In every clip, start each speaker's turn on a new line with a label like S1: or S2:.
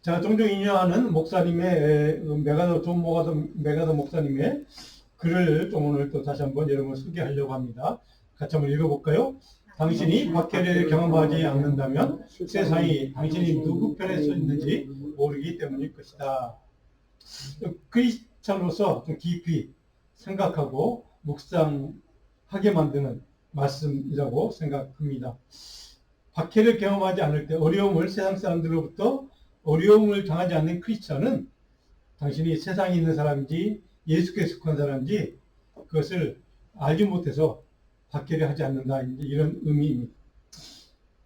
S1: 제가 종종 인용하는 목사님의 메가더 목사님의 글을 좀 오늘 또 다시 한번 여러분 소개하려고 합니다. 같이 한번 읽어볼까요? 당신이 박해를 경험하지 않는다면 세상이 당신이 누구 편에 서 있는지 모르기 때문일 것이다. 크리스찬으로서 좀 깊이 생각하고 묵상하게 만드는 말씀이라고 생각합니다. 박해를 경험하지 않을 때 세상 사람들로부터 어려움을 당하지 않는 크리스찬은 당신이 세상에 있는 사람인지 예수께 속한 사람인지 그것을 알지 못해서 박해를 하지 않는다, 이런 의미입니다.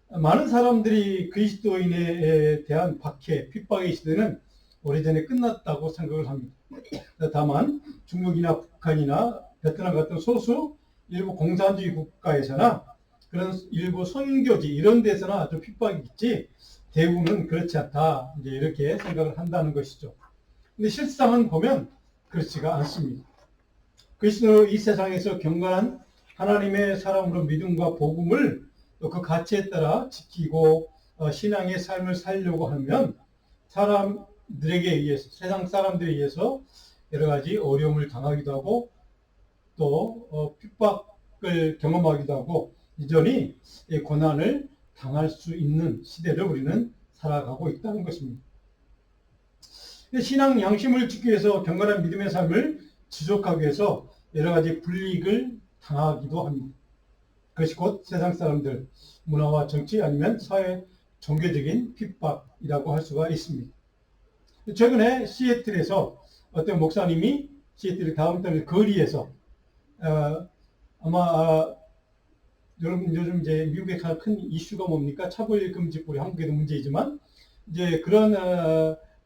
S1: 많은 사람들이 그리스도인에 대한 박해, 핍박의 시대는 오래전에 끝났다고 생각을 합니다. 다만 중국이나 북한이나 베트남 같은 소수 일부 공산주의 국가에서나 그런 일부 선교지 이런 데서나 아주 핍박이 있지 대부분은 그렇지 않다, 이렇게 생각을 한다는 것이죠. 근데 실상은 보면 그렇지가 않습니다. 그리스도 이 세상에서 경건한 하나님의 사람으로 믿음과 복음을 또 그 가치에 따라 지키고 신앙의 삶을 살려고 하면 사람들에게 의해서, 세상 사람들에 의해서 여러 가지 어려움을 당하기도 하고 또 핍박을 경험하기도 하고 여전히 고난을 당할 수 있는 시대를 우리는 살아가고 있다는 것입니다. 신앙 양심을 지키기 위해서 경건한 믿음의 삶을 지속하기 위해서 여러 가지 불이익을 당하기도 합니다. 그것이 곧 세상 사람들, 문화와 정치 아니면 사회 종교적인 핍박이라고 할 수가 있습니다. 최근에 시애틀에서 어떤 목사님이 시애틀 다운타운 거리에서 아마 여러분 요즘 이제 미국의 가장 큰 이슈가 뭡니까? 차별금지법이 한국에도 문제이지만 이제 그런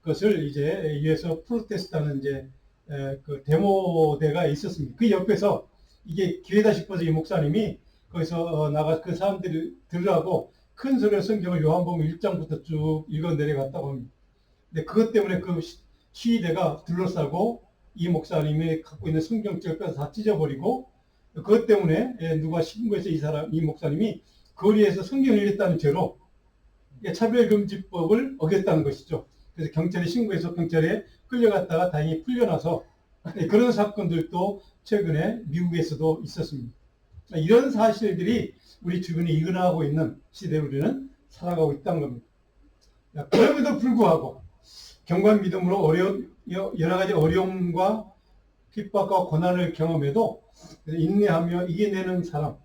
S1: 것을 이제 위해서 프로테스트하는 그 데모대가 있었습니다. 그 옆에서 이게 기회다 싶어서 이 목사님이 거기서 나가 그 사람들이 들으라고 큰 소리로 성경을 요한복음 1장부터 쭉 읽어 내려갔다고 합니다. 근데 그것 때문에 그 시위대가 둘러싸고 이 목사님이 갖고 있는 성경책을 빼서 다 찢어버리고 그것 때문에 누가 신고해서 이 목사님이 거리에서 성경을 읽었다는 죄로 차별금지법을 어겼다는 것이죠. 그래서 경찰에 신고해서 경찰에 끌려갔다가 다행히 풀려나서 그런 사건들도 최근에 미국에서도 있었습니다. 이런 사실들이 우리 주변에 일어나고 있는 시대에 우리는 살아가고 있다는 겁니다. 그럼에도 불구하고 경건 믿음으로 여러 가지 어려움과 핍박과 고난을 경험해도 인내하며 이겨내는 사람,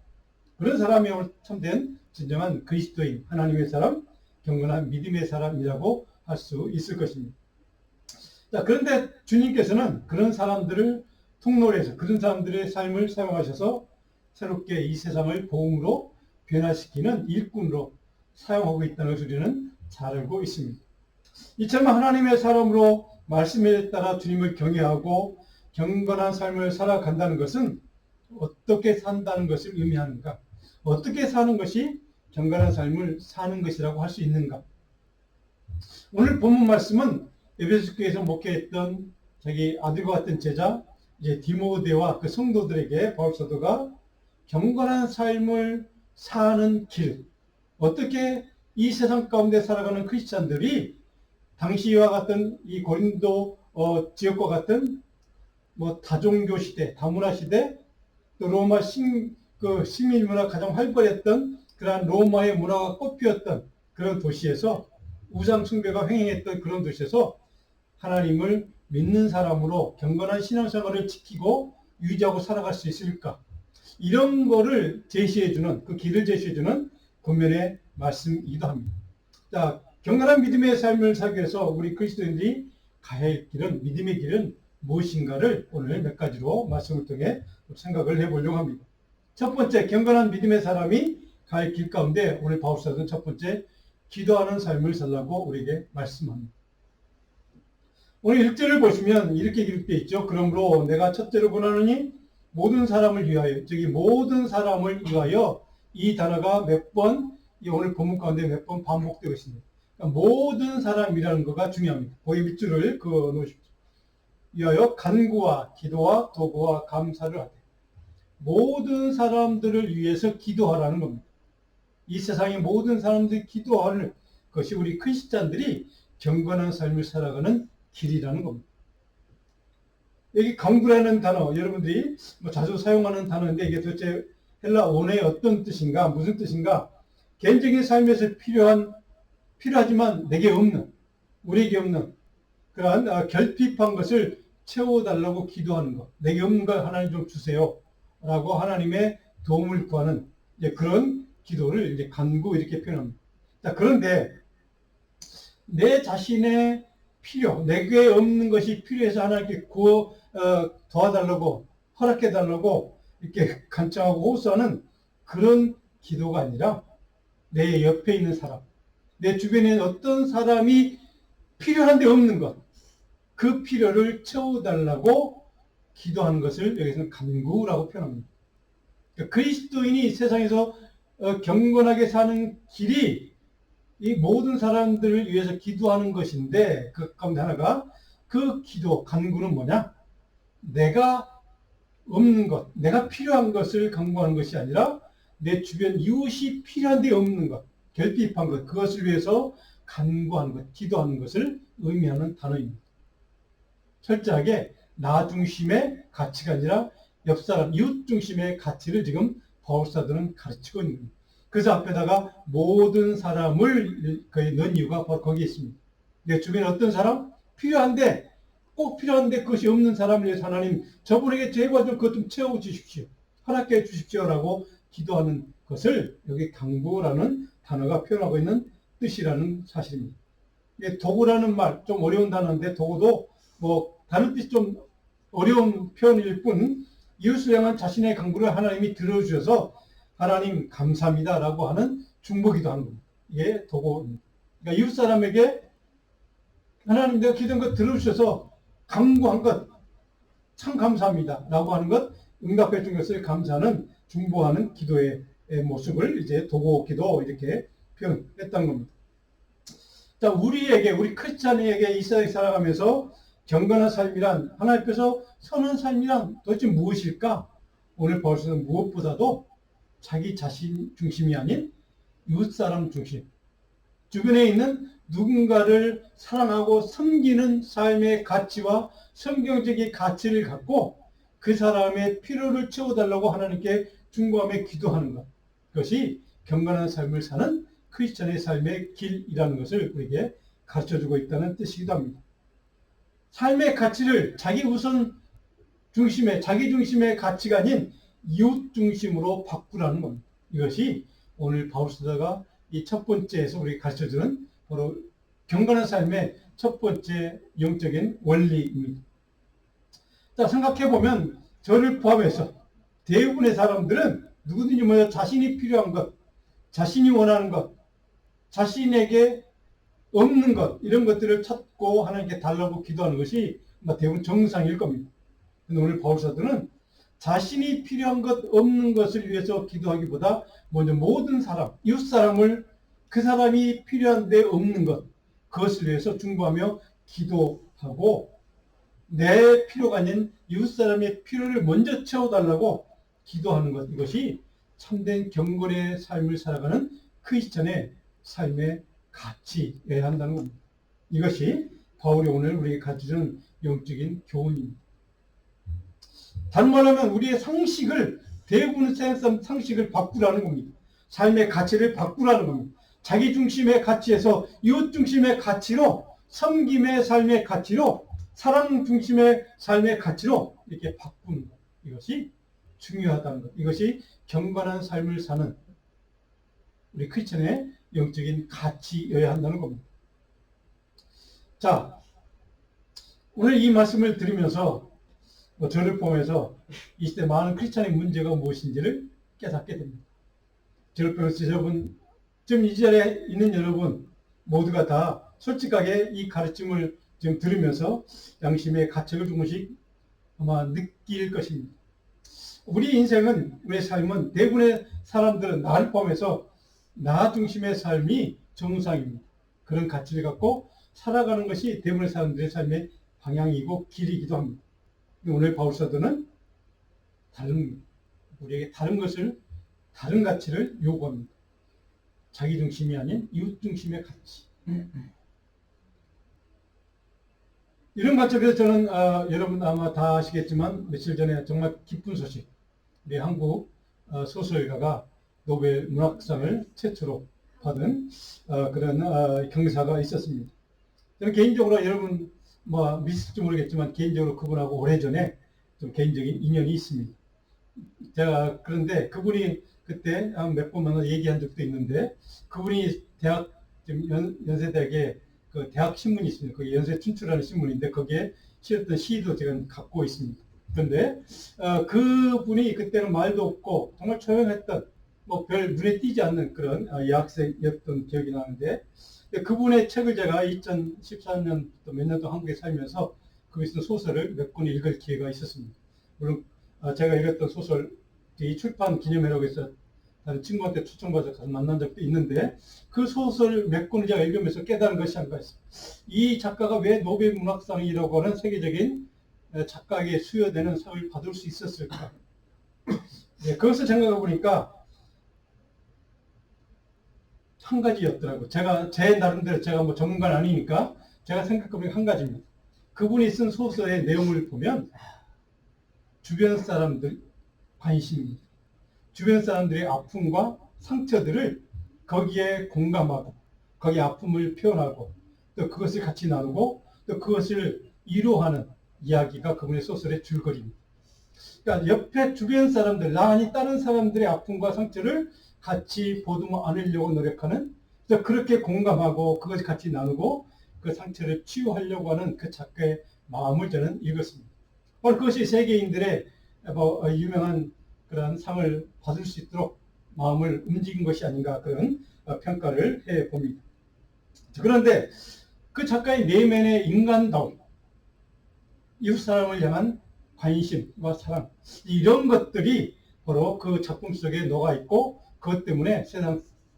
S1: 그런 사람이 참된 진정한 그리스도인, 하나님의 사람, 경건한 믿음의 사람이라고 할 수 있을 것입니다. 자, 그런데 주님께서는 그런 사람들을 통로로 해서 그런 사람들의 삶을 사용하셔서 새롭게 이 세상을 복음으로 변화시키는 일꾼으로 사용하고 있다는 것을 우리는 잘 알고 있습니다. 이처럼 하나님의 사람으로 말씀에 따라 주님을 경외하고 경건한 삶을 살아간다는 것은 어떻게 산다는 것을 의미하는가? 어떻게 사는 것이 경건한 삶을 사는 것이라고 할 수 있는가? 오늘 본문 말씀은 에베소 교회에서 목회했던 자기 아들과 같은 제자 이제 디모데와 그 성도들에게 바울 사도가 경건한 삶을 사는 길, 어떻게 이 세상 가운데 살아가는 크리스찬들이 당시와 같은 이 고린도 지역과 같은 다종교 시대, 다문화 시대, 또 로마 시민 문화 가장 활발했던 그러한 로마의 문화가 꽃피었던 그런 도시에서 우상 숭배가 횡행했던 그런 도시에서 하나님을 믿는 사람으로 경건한 신앙생활을 지키고 유지하고 살아갈 수 있을까? 이런 거를 제시해주는, 그 길을 제시해주는 본면의 말씀이기도 합니다. 자, 경건한 믿음의 삶을 살기 위해서 우리 그리스도인들이 가야 할 길은, 믿음의 길은 무엇인가를 오늘 몇 가지로 말씀을 통해 생각을 해보려고 합니다. 첫 번째, 경건한 믿음의 사람이 갈 길 가운데 오늘 바울사도는 첫 번째, 기도하는 삶을 살라고 우리에게 말씀합니다. 오늘 1절을 보시면 이렇게 기록되어 있죠. 그러므로 내가 첫째로 권하노니 모든 사람을 위하여, 모든 사람을 위하여, 이 단어가 몇 번, 오늘 본문 가운데 몇 번 반복되고 있습니다. 그러니까 모든 사람이라는 거가 중요합니다. 거기 밑줄을 그어 놓으십시오. 위하여 간구와 기도와 도구와 감사를 하되, 모든 사람들을 위해서 기도하라는 겁니다. 이 세상의 모든 사람들이 기도하는 것이 우리 크리스찬들이 경건한 삶을 살아가는 길이라는 겁니다. 여기 강구라는 단어, 여러분들이 뭐 자주 사용하는 단어인데 이게 도대체 헬라 원어의 어떤 뜻인가, 무슨 뜻인가? 개인적인 삶에서 필요하지만 내게 없는, 우리에게 없는 그러한 결핍한 것을 채워달라고 기도하는 것. 내게 없는 걸 하나님 좀 주세요. 라고 하나님의 도움을 구하는 그런 기도를 이제 간구 이렇게 표현합니다. 자, 그런데 내 자신의 필요, 내게 없는 것이 필요해서 하나님께 도와달라고, 허락해달라고 이렇게 간청하고 호소하는 그런 기도가 아니라 내 옆에 있는 사람, 내 주변에 있는 어떤 사람이 필요한데 없는 것, 그 필요를 채워달라고 기도하는 것을 여기서는 간구라고 표현합니다. 그러니까 그리스도인이 세상에서 경건하게 사는 길이 이 모든 사람들을 위해서 기도하는 것인데 그 가운데 하나가 그 기도, 간구는 뭐냐? 내가 없는 것, 내가 필요한 것을 간구하는 것이 아니라 내 주변 이웃이 필요한데 없는 것, 결핍한 것, 그것을 위해서 간구하는 것, 기도하는 것을 의미하는 단어입니다. 철저하게 나 중심의 가치가 아니라 옆 사람, 이웃 중심의 가치를 지금 바울사도는 가르치고 있는 겁니다. 그래서 앞에다가 모든 사람을 넣은 이유가 바로 거기에 있습니다. 내 주변에 어떤 사람? 필요한데, 꼭 필요한데 그것이 없는 사람을 위해서 하나님 저분에게 제발 좀 그것 좀 채워주십시오. 허락해 주십시오라고 기도하는 것을 여기 강구라는 단어가 표현하고 있는 뜻이라는 사실입니다. 도구라는 말, 좀 어려운 단어인데 도구도 뭐 다른 뜻이 좀 어려운 표현일 뿐 이웃을 향한 자신의 간구를 하나님이 들어주셔서 하나님 감사합니다 라고 하는 중보기도 하는 겁니다. 이게 도구입니다. 그러니까 이웃 사람에게 하나님 내가 기도한 것 들어주셔서 간구한 것 참 감사합니다 라고 하는 것, 응답해 준 것을 감사하는 중보하는 기도의 모습을 이제 도구기도 이렇게 표현했던 겁니다. 자, 우리 크리스찬에게 이 세상에 살아가면서 경건한 삶이란, 하나님 앞에서 서는 삶이란 도대체 무엇일까? 오늘 바울서는 무엇보다도 자기 자신 중심이 아닌 이웃 사람 중심, 주변에 있는 누군가를 사랑하고 섬기는 삶의 가치와 성경적인 가치를 갖고 그 사람의 필요를 채워달라고 하나님께 중보하며 기도하는 것, 그것이 경건한 삶을 사는 크리스천의 삶의 길이라는 것을 우리에게 가르쳐주고 있다는 뜻이기도 합니다. 삶의 가치를 자기 중심의 가치가 아닌 이웃 중심으로 바꾸라는 겁니다. 이것이 오늘 바울 사도가 이 첫 번째에서 우리에게 가르쳐주는 바로 경건한 삶의 첫 번째 영적인 원리입니다. 자, 생각해보면 저를 포함해서 대부분의 사람들은 누구든지 뭐냐 자신이 필요한 것, 자신이 원하는 것, 자신에게 없는 것, 이런 것들을 찾고 하나님께 달라고 기도하는 것이 대부분 정상일 겁니다. 근데 오늘 바울사도는 자신이 필요한 것, 없는 것을 위해서 기도하기보다 먼저 모든 사람, 이웃 사람을 그 사람이 필요한데 없는 것, 그것을 위해서 중보하며 기도하고 내 필요가 아닌 이웃 사람의 필요를 먼저 채워달라고 기도하는 것, 이것이 참된 경건의 삶을 살아가는 크리스천의 삶의 가치여야 한다는 겁니다. 이것이 바울이 오늘 우리에게 가르쳐주는 영적인 교훈입니다. 다른 말로 하면 우리의 대부분의 상식을 바꾸라는 겁니다. 삶의 가치를 바꾸라는 겁니다. 자기 중심의 가치에서 이웃 중심의 가치로, 섬김의 삶의 가치로, 사랑 중심의 삶의 가치로 이렇게 바꾸는 것, 이것이 중요하다는 것, 이것이 경건한 삶을 사는 우리 크리스천의 영적인 가치여야 한다는 겁니다. 자, 오늘 이 말씀을 들으면서 저를 보면서 이 시대 많은 크리스천의 문제가 무엇인지를 깨닫게 됩니다. 저를 보면서 지금 이 자리에 있는 여러분 모두가 다 솔직하게 이 가르침을 지금 들으면서 양심의 가책을 조금씩 아마 느낄 것입니다. 우리 인생은, 우리의 삶은 대부분의 사람들은 나를 포함해서 나 중심의 삶이 정상입니다. 그런 가치를 갖고 살아가는 것이 대부분의 사람들의 삶의 방향이고 길이기도 합니다. 오늘 바울사도는 우리에게 다른 가치를 요구합니다. 자기 중심이 아닌 이웃 중심의 가치. 이런 관점에서 저는 여러분 아마 다 아시겠지만 며칠 전에 정말 기쁜 소식, 우리 한국 소설가가 노벨 문학상을 최초로 받은 그런 경사가 있었습니다. 저는 개인적으로 여러분 뭐 미실지 모르겠지만 개인적으로 그분하고 오래전에 좀 개인적인 인연이 있습니다. 제가 그런데 그분이 그때 몇 번 만나 얘기한 적도 있는데, 그분이 대학 연세대학에 그 대학 신문이 있습니다. 그 연세 춘추라는 신문인데 거기에 실었던 시도 제가 갖고 있습니다. 그런데 그분이 그때는 말도 없고 정말 조용했던, 뭐 별 눈에 띄지 않는 그런 여학생이었던 기억이 나는데, 그분의 책을 제가 2014년부터 몇 년 동안 한국에 살면서 거기 있는 소설을 몇 권 읽을 기회가 있었습니다. 물론 제가 읽었던 소설 이 출판 기념회라고 해서 다른 친구한테 초청받아서 가서 만난 적도 있는데, 그 소설 몇 권을 제가 읽으면서 깨달은 것이 한 가지 있습니다. 이 작가가 왜 노벨 문학상이라고 하는 세계적인 작가에게 수여되는 상을 받을 수 있었을까? 네, 그것을 생각해 보니까 한 가지였더라고요. 제 나름대로 제가 뭐 전문가는 아니니까 제가 생각해 보니까 한 가지입니다. 그분이 쓴 소설의 내용을 보면 주변 사람들 관심입니다. 주변 사람들의 아픔과 상처들을 거기에 공감하고 거기에 아픔을 표현하고 또 그것을 같이 나누고 또 그것을 위로하는 이야기가 그분의 소설의 줄거리입니다. 그러니까 옆에 주변 사람들, 나 아니 다른 사람들의 아픔과 상처를 같이 보듬어 안으려고 노력하는, 그렇게 공감하고 그것을 같이 나누고 그 상처를 치유하려고 하는 그 작가의 마음을 저는 읽었습니다. 바로 그것이 세계인들의 유명한 그런 상을 받을 수 있도록 마음을 움직인 것이 아닌가, 그런 평가를 해봅니다. 그런데 그 작가의 내면의 인간다움, 이웃 사람을 향한 관심과 사랑, 이런 것들이 바로 그 작품 속에 녹아 있고 그것 때문에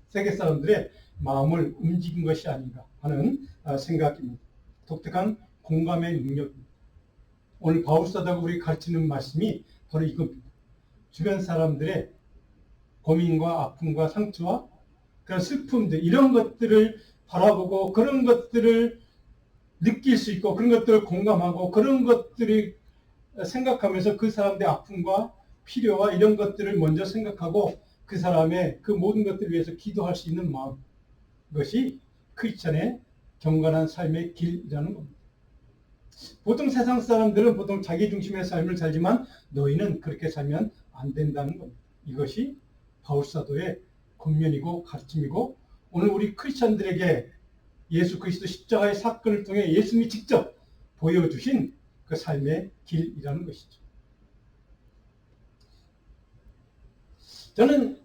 S1: 세계 사람들의 마음을 움직인 것이 아닌가 하는 생각입니다. 독특한 공감의 능력입니다. 오늘 바울사도가 우리 가르치는 말씀이 바로 이겁니다. 주변 사람들의 고민과 아픔과 상처와 그런 슬픔들, 이런 것들을 바라보고 그런 것들을 느낄 수 있고 그런 것들을 공감하고 그런 것들이 생각하면서 그 사람들의 아픔과 필요와 이런 것들을 먼저 생각하고 그 사람의 그 모든 것들을 위해서 기도할 수 있는 마음, 그것이 크리스찬의 경건한 삶의 길이라는 겁니다. 보통 세상 사람들은 보통 자기 중심의 삶을 살지만 너희는 그렇게 살면 안 된다는 겁니다. 이것이 바울사도의 권면이고 가르침이고, 오늘 우리 크리스찬들에게 예수 그리스도 십자가의 사건을 통해 예수님이 직접 보여주신 그 삶의 길이라는 것이죠. 저는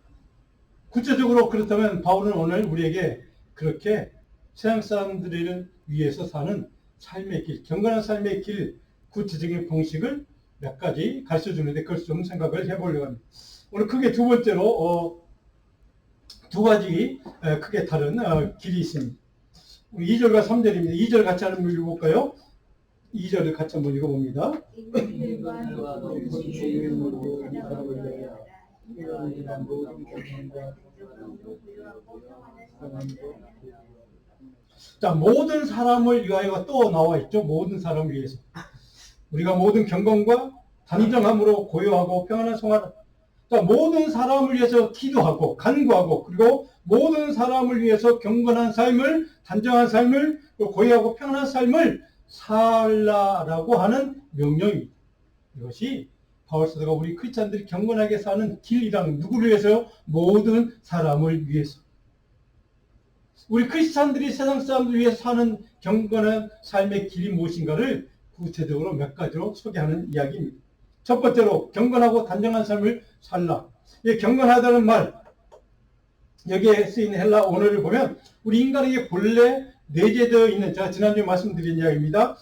S1: 구체적으로 그렇다면 바울은 오늘 우리에게 그렇게 세상 사람들을 위해서 사는 삶의 길, 경건한 삶의 길, 구체적인 방식을 몇 가지 가르쳐 주는데 그걸 좀 생각을 해보려고 합니다. 오늘 크게 두 번째로 두 가지 크게 다른 길이 있습니다. 우리 2절과 3절입니다. 2절 같이 한번 읽어볼까요? 2절을 같이 한번 읽어봅니다. 자, 모든 사람을 위하여가 또 나와 있죠. 모든 사람을 위해서. 우리가 모든 경건과 단정함으로 고요하고 평안한 생활, 자, 모든 사람을 위해서 기도하고 간구하고, 그리고 모든 사람을 위해서 경건한 삶을, 단정한 삶을, 고요하고 평안한 삶을 살라라고 하는 명령입니다. 이것이 바울사도가 우리 크리스찬들이 경건하게 사는 길이라는, 누구를 위해서요? 모든 사람을 위해서. 우리 크리스찬들이 세상 사람들 위해서 사는 경건한 삶의 길이 무엇인가를 구체적으로 몇 가지로 소개하는 이야기입니다. 첫 번째로 경건하고 단정한 삶을 살라. 이 경건하다는 말, 여기에 쓰인 헬라 언어를 보면 우리 인간에게 본래 내재되어 있는, 제가 지난주에 말씀드린 이야기입니다.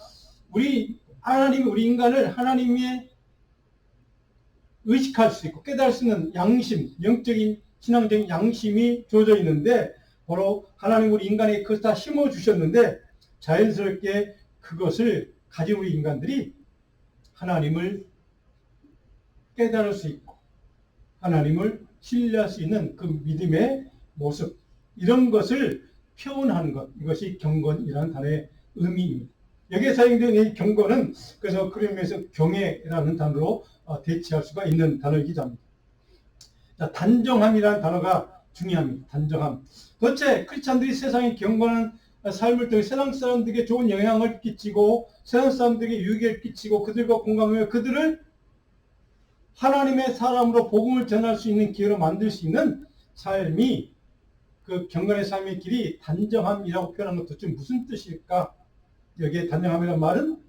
S1: 우리 인간을 하나님의 의식할 수 있고 깨달을 수 있는 양심, 영적인 신앙적인 양심이 주어져 있는데, 바로 하나님 우리 인간에게 그것을 다 심어주셨는데 자연스럽게 그것을 가진 우리 인간들이 하나님을 깨달을 수 있고 하나님을 신뢰할 수 있는 그 믿음의 모습, 이런 것을 표현하는 것, 이것이 경건이라는 단어의 의미입니다. 여기에 사용된 이 경건은 그래서 그런 의미에서 경애라는 단어로 대체할 수가 있는 단어이기도 합니다. 자, 단정함이라는 단어가 중요합니다. 단정함. 도대체 크리스찬들이 세상에 경건한 삶을 통해 세상 사람들에게 좋은 영향을 끼치고 세상 사람들에게 유익을 끼치고 그들과 공감하며 그들을 하나님의 사람으로 복음을 전할 수 있는 기회로 만들 수 있는 삶이 그 경건의 삶의 길이 단정함이라고 표현한 것도 좀 무슨 뜻일까? 여기에 단정함이라는 말은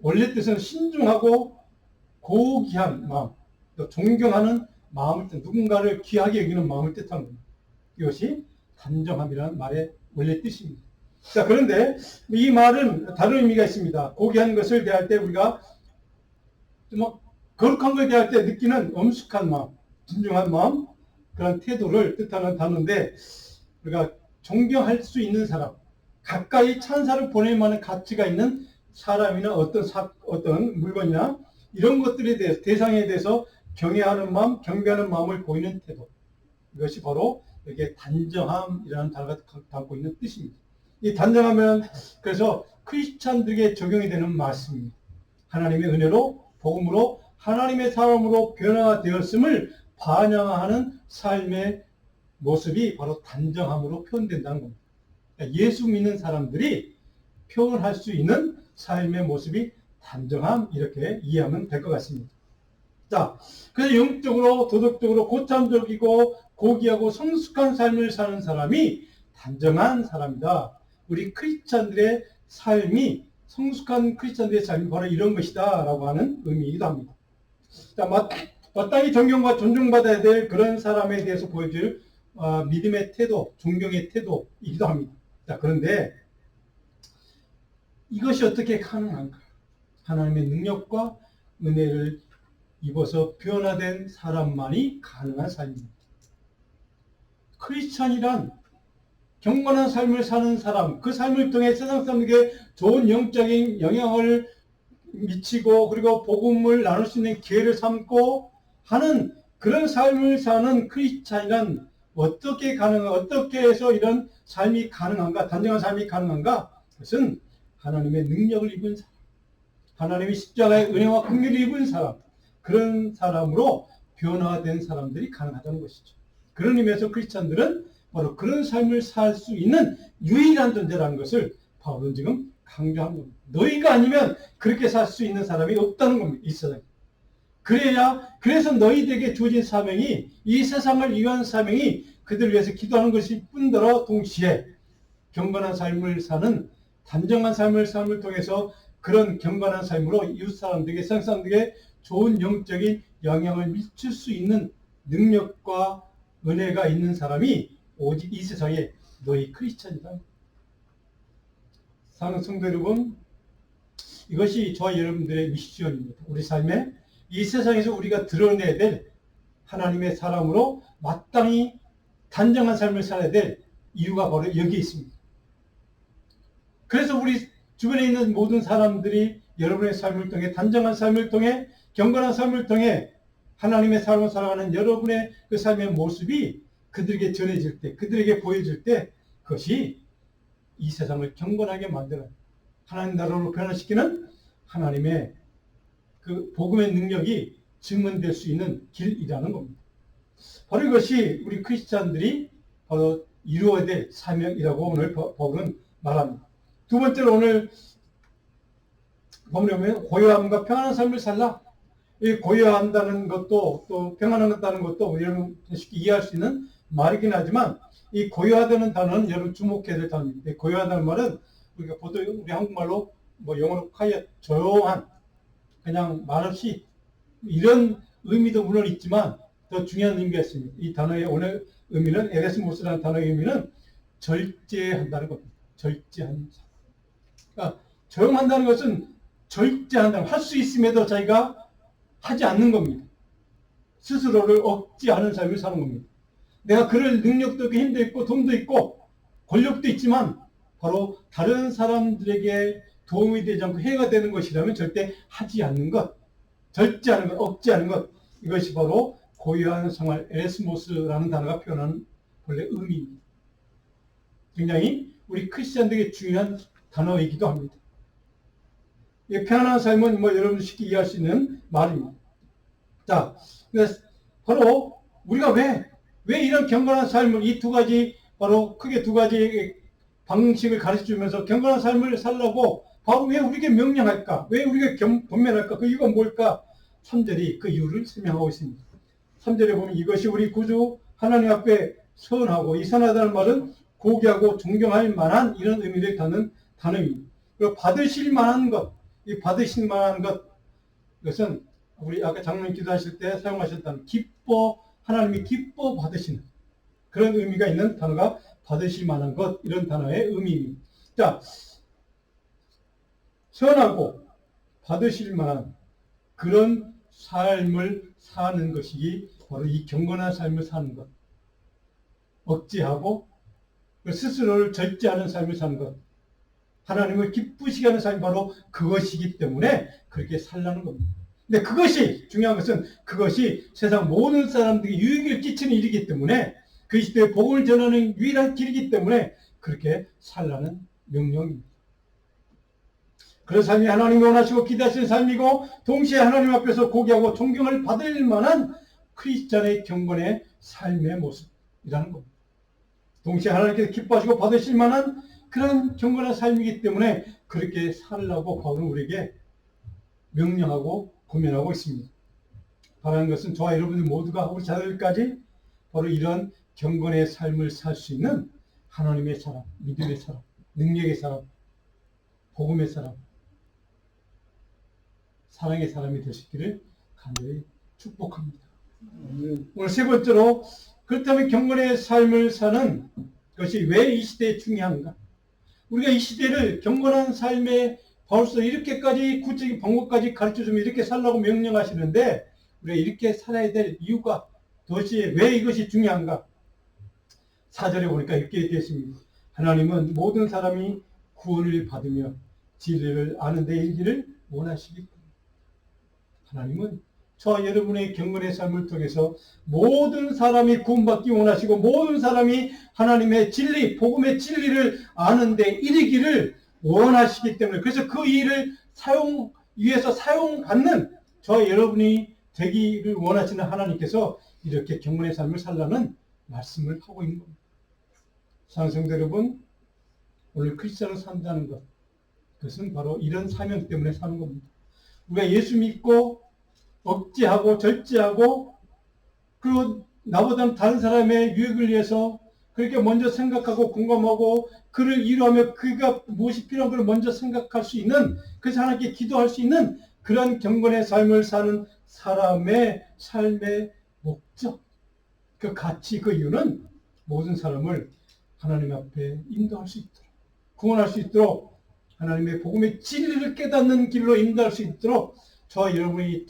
S1: 원래 뜻은 신중하고 고귀한 마음, 또 존경하는 마음을 뜻, 누군가를 귀하게 여기는 마음을 뜻하는 겁니다. 이것이 단정함이라는 말의 원래 뜻입니다. 자, 그런데 이 말은 다른 의미가 있습니다. 고귀한 것을 대할 때 우리가 좀 거룩한 걸 대할 때 느끼는 엄숙한 마음, 진중한 마음, 그런 태도를 뜻하는 단어인데 우리가 존경할 수 있는 사람, 가까이 찬사를 보낼 만한 가치가 있는 사람이나 어떤 물건이나 이런 것들에 대해서 대상에 대해서 경외하는 마음, 경배하는 마음을 보이는 태도. 이것이 바로 여기에 단정함이라는 단어가 담고 있는 뜻입니다. 이 단정함은 그래서 크리스찬들에게 적용이 되는 말씀입니다. 하나님의 은혜로 복음으로 하나님의 사람으로 변화되었음을 반영하는 삶의 모습이 바로 단정함으로 표현된다는 겁니다. 그러니까 예수 믿는 사람들이 표현할 수 있는 삶의 모습이 단정함 이렇게 이해하면 될 것 같습니다. 자, 그래서 영적으로 도덕적으로 고참적이고 고귀하고 성숙한 삶을 사는 사람이 단정한 사람이다. 우리 크리스찬들의 삶이 성숙한 크리스찬들의 삶이 바로 이런 것이다 라고 하는 의미이기도 합니다. 자, 마땅히 존경과 존중받아야 될 그런 사람에 대해서 보여줄 믿음의 태도, 존경의 태도이기도 합니다. 자, 그런데 이것이 어떻게 가능한가? 하나님의 능력과 은혜를 입어서 변화된 사람만이 가능한 삶입니다. 크리스찬이란 경건한 삶을 사는 사람, 그 삶을 통해 세상 사람에게 좋은 영적인 영향을 미치고 그리고 복음을 나눌 수 있는 기회를 삼고 하는 그런 삶을 사는 크리스찬이란 어떻게 해서 이런 삶이 가능한가? 단정한 삶이 가능한가? 그것은 하나님의 능력을 입은 사람, 하나님의 십자가의 은혜와 긍휼을 입은 사람, 그런 사람으로 변화된 사람들이 가능하다는 것이죠. 그런 의미에서 크리스찬들은 바로 그런 삶을 살 수 있는 유일한 존재라는 것을 바울은 지금 강조한 겁니다. 너희가 아니면 그렇게 살 수 있는 사람이 없다는 겁니다. 이 세상에. 그래서 너희들에게 주어진 사명이 이 세상을 위한 사명이 그들을 위해서 기도하는 것일 뿐더러 동시에 경건한 삶을 사는 단정한 삶을 통해서 그런 경건한 삶으로 이웃 사람들에게 세상 사람들에게 좋은 영적인 영향을 미칠 수 있는 능력과 은혜가 있는 사람이 오직 이 세상에 너희 크리스찬이다. 사랑하는 성도 여러분, 이것이 저와 여러분들의 미션입니다. 우리 삶에 이 세상에서 우리가 드러내야 될 하나님의 사람으로 마땅히 단정한 삶을 살아야 될 이유가 바로 여기에 있습니다. 그래서 우리 주변에 있는 모든 사람들이 여러분의 삶을 통해 단정한 삶을 통해 경건한 삶을 통해 하나님의 삶을 살아가는 여러분의 그 삶의 모습이 그들에게 전해질 때, 그들에게 보여질 때 그것이 이 세상을 경건하게 만드는 하나님 나라로 변화시키는 하나님의 그 복음의 능력이 증언될 수 있는 길이라는 겁니다. 바로 이것이 우리 크리스찬들이 바로 이루어야 될 사명이라고 오늘 바울은 말합니다. 두 번째로 오늘 보면 고요함과 평안한 삶을 살라. 이 고요한다는 것도 또 평안하다는 것도 여러분 쉽게 이해할 수 있는 말이긴 하지만 이 고요하다는 단어는 여러분 주목해야 될 단어입니다. 고요하다는 말은 우리가 보통 우리 한국말로 영어로 quiet, 조용한, 그냥 말없이 이런 의미도 물론 있지만 더 중요한 의미가 있습니다. 이 단어의 오늘 의미는 에레스모스라는 단어의 의미는 절제한다는 겁니다. 절제하는 사람. 그러니까 조용한다는 것은 절제한다는 할 수 있음에도 자기가 하지 않는 겁니다. 스스로를 억제하는 삶을 사는 겁니다. 내가 그럴 능력도 있고 힘도 있고 돈도 있고 권력도 있지만 바로 다른 사람들에게 도움이 되지 않고 해가 되는 것이라면 절대 하지 않는 것, 절제하는 것, 억제하는 것, 이것이 바로 고요한 생활, 에레스모스라는 단어가 표현하는 본래 의미입니다. 굉장히 우리 크리스천들에게 중요한 단어이기도 합니다. 이 편안한 삶은 뭐 여러분 쉽게 이해할 수 있는 말입니다. 자, 그래서 바로 우리가 왜 이런 경건한 삶을 이 두 가지 바로 크게 두 가지 방식을 가르쳐 주면서 경건한 삶을 살라고 바로 왜 우리에게 명령할까? 왜 우리가 권면할까? 그 이유가 뭘까? 3절이 그 이유를 설명하고 있습니다. 3절에 보면 이것이 우리 구주 하나님 앞에 선하고 이 선하다는 말은 고귀하고 존경할 만한 이런 의미를 갖는 단어입니다. 그리고 받으실 만한 것, 이 받으실 만한 것, 이것은 우리 아까 장로님 기도하실 때 사용하셨다는 하나님이 기뻐 받으시는 그런 의미가 있는 단어가 받으실 만한 것, 이런 단어의 의미입니다. 자, 선하고 받으실 만한 그런 삶을 사는 것이 바로 이 경건한 삶을 사는 것. 억제하고 스스로를 절제하는 삶을 사는 것. 하나님을 기쁘시게 하는 삶이 바로 그것이기 때문에 그렇게 살라는 겁니다. 근데 그것이 중요한 것은 그것이 세상 모든 사람들에게 유익을 끼치는 일이기 때문에 그 시대에 복음을 전하는 유일한 길이기 때문에 그렇게 살라는 명령입니다. 그런 삶이 하나님이 원하시고 기대하시는 삶이고 동시에 하나님 앞에서 고귀하고 존경을 받을 만한 크리스찬의 경건의 삶의 모습이라는 겁니다. 동시에 하나님께서 기뻐하시고 받으실 만한 그런 경건한 삶이기 때문에 그렇게 살라고 바울은 우리에게 명령하고 권면하고 있습니다. 바라는 것은 저와 여러분들 모두가 우리 자녀들까지 바로 이런 경건의 삶을 살 수 있는 하나님의 사람, 믿음의 사람, 능력의 사람, 복음의 사람, 사랑의 사람이 되시기를 간절히 축복합니다. 오늘 세 번째로 그렇다면 경건의 삶을 사는 것이 왜 이 시대에 중요한가? 우리가 이 시대를 경건한 삶의 바울서 이렇게까지 구체적인 방법까지 가르쳐주면 이렇게 살라고 명령하시는데 우리가 이렇게 살아야 될 이유가 도대체 왜 이것이 중요한가? 4절에 보니까 이렇게 되어 있습니다. 하나님은 모든 사람이 구원을 받으며 진리를 아는 데 이르기를 원하시기 때문에 하나님은 저와 여러분의 경건의 삶을 통해서 모든 사람이 구원받기 원하시고 모든 사람이 하나님의 진리, 복음의 진리를 아는 데 이르기를 원하시기 때문에 그래서 그 일을 위해서 사용받는 저와 여러분이 되기를 원하시는 하나님께서 이렇게 경건의 삶을 살라는 말씀을 하고 있는 겁니다. 사랑하는 성도 여러분, 오늘 크리스천을 산다는 것, 그것은 바로 이런 사명 때문에 사는 겁니다. 우리가 예수 믿고 억제하고 절제하고 그리고 나보다는 다른 사람의 유익을 위해서 그렇게 먼저 생각하고 공감하고 그를 이루하며 그가 무엇이 필요한 걸 먼저 생각할 수 있는 그래서 하나님께 기도할 수 있는 그런 경건의 삶을 사는 사람의 삶의 목적 그 가치 그 이유는 모든 사람을 하나님 앞에 인도할 수 있도록 구원할 수 있도록 하나님의 복음의 진리를 깨닫는 길로 인도할 수 있도록 저와 여러분이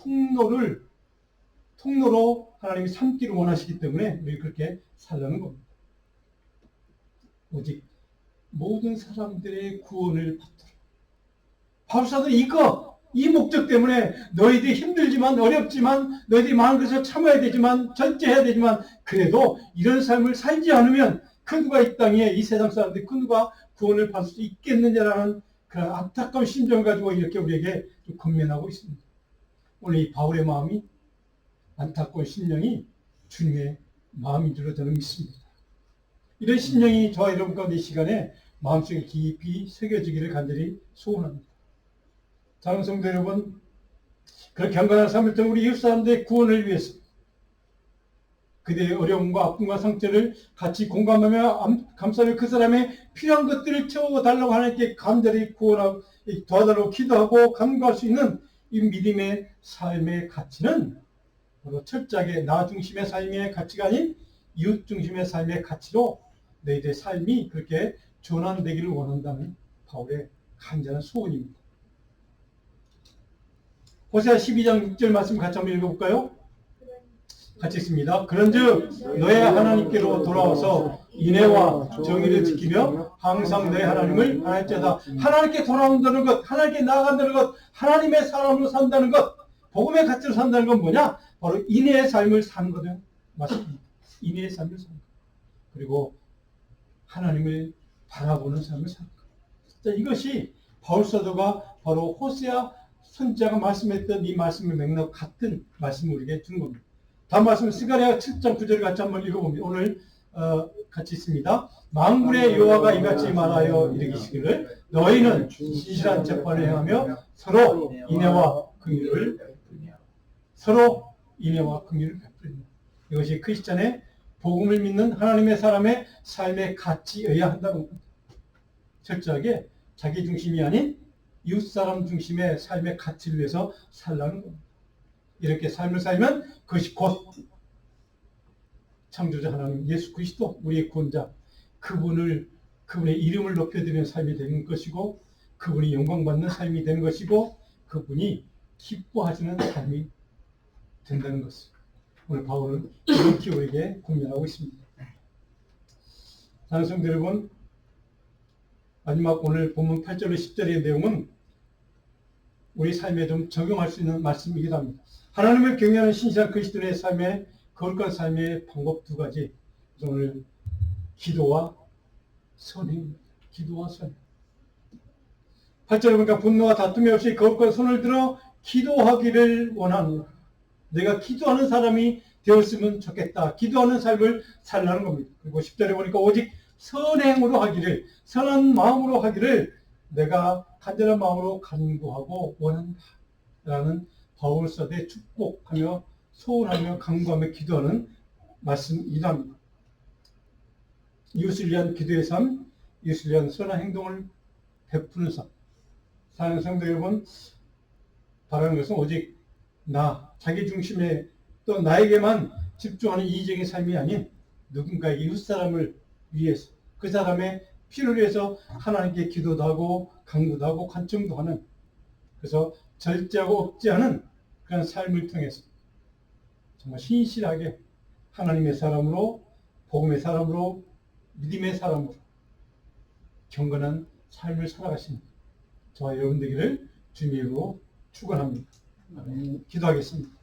S1: 통로로 하나님이 삼기를 원하시기 때문에 우리 그렇게 살라는 겁니다. 오직 모든 사람들의 구원을 받도록. 바울사도 이 목적 때문에 너희들이 힘들지만 어렵지만 너희들이 많은 것을 참아야 되지만 절제해야 되지만 그래도 이런 삶을 살지 않으면 그 누가 이 땅에 이 세상 사람들이 그 누가 구원을 받을 수 있겠느냐라는 그런 안타까운 심정을 가지고 이렇게 우리에게 좀 권면하고 있습니다. 오늘 이 바울의 마음이 안타까운 심령이 주님의 마음인 줄로 저는 믿습니다. 이런 심령이 저와 여러분 가운데 이 시간에 마음속에 깊이 새겨지기를 간절히 소원합니다. 사랑하는 성도 여러분, 그런 경건한 삶을 통해 우리 이웃 사람들의 구원을 위해서 그들의 어려움과 아픔과 상처를 같이 공감하며 감사하며 그 사람의 필요한 것들을 채워달라고 하나님께 간절히 구원하고 도와달라고 기도하고 간구할 수 있는 이 믿음의 삶의 가치는 바로 철저하게 나 중심의 삶의 가치가 아닌 이웃 중심의 삶의 가치로 너희들의 삶이 그렇게 전환되기를 원한다는 바울의 간절한 소원입니다. 호세아 12장 6절 말씀 같이 한번 읽어볼까요? 같이 읽습니다. 그런즉 너의 하나님께로 돌아와서 인애와 정의를 지키며 항상 너의 하나님을 알지어다. 하나님께 돌아온다는 것, 하나님께 나아간다는 것, 하나님의 사람으로 산다는 것, 복음의 가치로 산다는 건 뭐냐? 바로 인애의 삶을 사는 거죠. 맞습니다. 인애의 삶을 사는 것. 그리고 하나님을 바라보는 삶을 사는 것. 자, 이것이 바울 사도가 바로 호세아 선지자가 말씀했던 이 말씀의 맥락 같은 말씀을 우리에게 주는 겁니다. 다음 말씀은 스가랴 7장 9절을 같이 한번 읽어봅니다. 오늘 같이 있습니다. 만군의 여호와가 이같이 말하여 이르기시기를 너희는 진실한 재판을 행하며 서로 인애와 긍휼을 베풀며 서로 인애와 긍휼을 베풀며 이것이 크리스찬의 복음을 믿는 하나님의 사람의 삶의 가치여야 한다는 겁니다. 철저하게 자기 중심이 아닌 이웃 사람 중심의 삶의 가치를 위해서 살라는 겁니다. 이렇게 삶을 살면 그것이 곧 창조자 하나님 예수 그리스도 우리의 구원자 그분의 이름을 높여드리는 삶이 되는 것이고 그분이 영광받는 삶이 되는 것이고 그분이 기뻐하시는 삶이 된다는 것을 오늘 바울은 이렇게 우리에게 공면하고 있습니다. 사랑하는 성도 여러분, 마지막 오늘 본문 8절과 10절의 내용은 우리 삶에 좀 적용할 수 있는 말씀이기도 합니다. 하나님을 경외하는 신실한 그리스도인의 삶의 거룩한 삶의 방법 두 가지. 오늘 기도와 선행입니다. 기도와 선행. 8절에 보니까 분노와 다툼이 없이 거룩한 손을 들어 기도하기를 원합니다. 내가 기도하는 사람이 되었으면 좋겠다. 기도하는 삶을 살라는 겁니다. 그리고 10절에 보니까 오직 선행으로 하기를, 선한 마음으로 하기를 내가 간절한 마음으로 간구하고 원한다. 라는 바울 사도의 축복하며 소원하며 간구하며 기도하는 말씀이랍니다. 이웃을 위한 기도의 삶, 이웃을 위한 선한 행동을 베푸는 삶. 사랑하는 성도 여러분, 바라는 것은 오직 자기 중심에 또 나에게만 집중하는 이기적인 삶이 아닌 누군가의 이웃 사람을 위해서 그 사람의 필요를 위해서 하나님께 기도도 하고 간구도 하고 간청도 하는 그래서 절제하고 억제하는 그런 삶을 통해서 정말 신실하게 하나님의 사람으로 복음의 사람으로 믿음의 사람으로 경건한 삶을 살아가시는 저와 여러분 되기를 주님으로 축원합니다. 기도하겠습니다.